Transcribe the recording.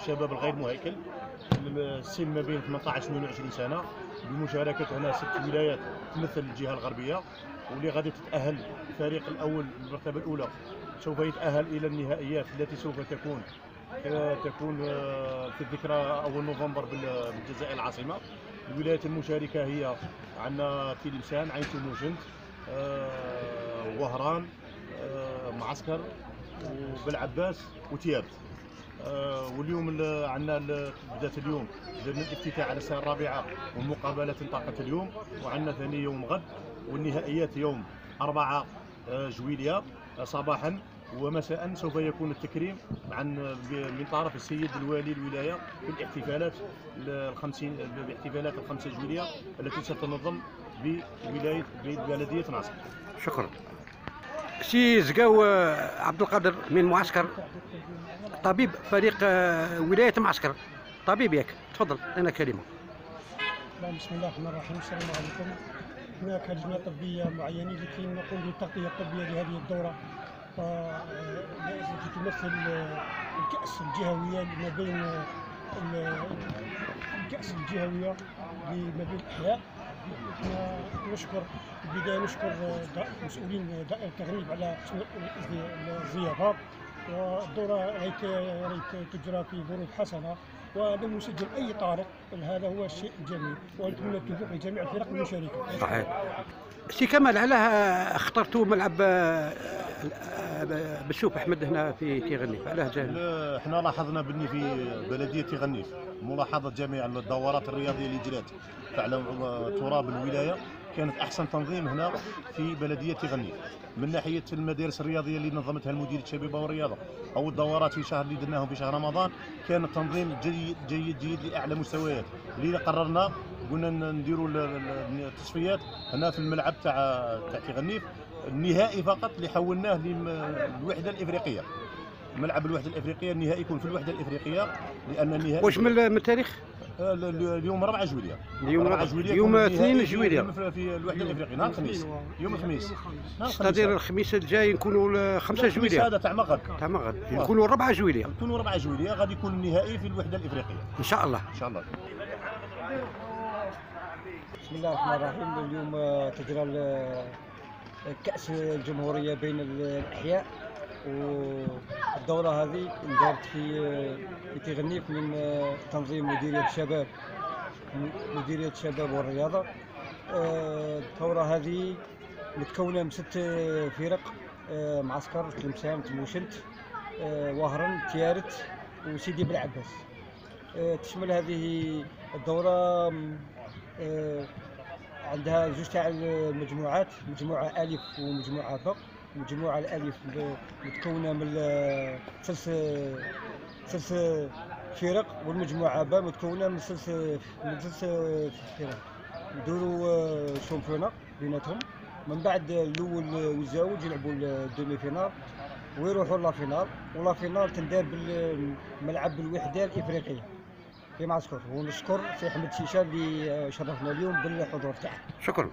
الشباب الغير مهيكل، السن ما بين 18 و 22 سنه، بمشاركه هنا 6 ولايات تمثل الجهه الغربيه، واللي غادي تتاهل الفريق الاول المرتبه الاولى سوف يتاهل الى النهائيات التي سوف تكون في الذكرى اول نوفمبر بالجزائر العاصمه. الولايات المشاركه هي عندنا تلمسان، عين تموشنت، وهران، معسكر، وبالعباس وتياب. واليوم عندنا بدات اليوم درنا الافتتاح على الساعه 4 والمقابلات انطلقت اليوم، وعندنا ثاني يوم غد، والنهائيات يوم 4 جويلية صباحا، ومساء سوف يكون التكريم من طرف السيد الوالي الولايه في الاحتفالات باحتفالات 5 جويلية التي ستنظم ببلديه ناصر. شكرا. سي زكاو عبد القادر من معسكر، طبيب فريق ولايه معسكر، طبيب ياك، تفضل لنا كلمه. بسم الله الرحمن الرحيم، السلام عليكم. هناك لجنه طبيه معينه لكي نقوم بالتغطيه الطبيه لهذه الدوره التي تمثل الكأس الجهويه ما بين الكأس الجهويه ما بين الأحياء. نشكر في البدايه مسؤولين دائره التغليب على الضيافه، والدوره تجرى في ظروف حسنه ولم يسجل اي طارق، هذا هو الشيء الجميل، ونتمنى التوفيق لجميع الفرق المشاركه. صحيح. سي كمال، علاه اخترتوا ملعب بالشوف احمد هنا في تيغنيف؟ علاه جاي؟ احنا لاحظنا بني في بلديه تيغنيف ملاحظه جميع الدورات الرياضيه اللي جرات على تراب الولايه، كانت احسن تنظيم هنا في بلديه تيغنيف من ناحيه المدارس الرياضيه اللي نظمتها المديريه الشبيبه والرياضه، او الدورات في شهر اللي درناهم في شهر رمضان، كان التنظيم جيد جيد جيد لاعلى مستويات. اللي قررنا قلنا نديروا التصفيات هنا في الملعب تاع تيغنيف، النهائي فقط اللي حولناه للوحده الافريقيه. ملعب الوحده الافريقيه النهائي يكون في الوحده الافريقيه، لان النهائي واش من التاريخ؟ اليوم 4 جويلية، يوم 2 جويلية في الوحده الافريقيه، نهار الخميس، يوم الخميس، تقدير الخميس الجاي نكونوا 5 جويلية. هذا تاع مغرب، نكونوا 4 جويلية، نكونوا 4 جويلية غادي يكون النهائي في الوحده الافريقيه ان شاء الله. ان شاء الله. بسم الله الرحمن الرحيم. اليوم تجرى كأس الجمهورية بين الأحياء، والدورة هذه اندارت في تيغنيف من تنظيم مديرية الشباب والرياضة. الدورة هذه متكونة من 6 فرق: معسكر، تلمسان، تموشنت، وهران، تيارت، وسيدي بالعباس. تشمل هذه الدورة عندها 2 تاع المجموعات، مجموعة ألف ومجموعة ب. المجموعة الألف متكونة من 3 فرق، والمجموعة ب متكونة من 3 فرق. نديروا شامبيونا بيناتهم، من بعد الأول والزوج يلعبوا الدومي فينال ويروحوا لافينال، ولافينال تندار بالملعب الوحدة الإفريقية في معسكر. ونشكر سي أحمد شيشان اللي شرفنا اليوم بالحضور تاعه. شكرا.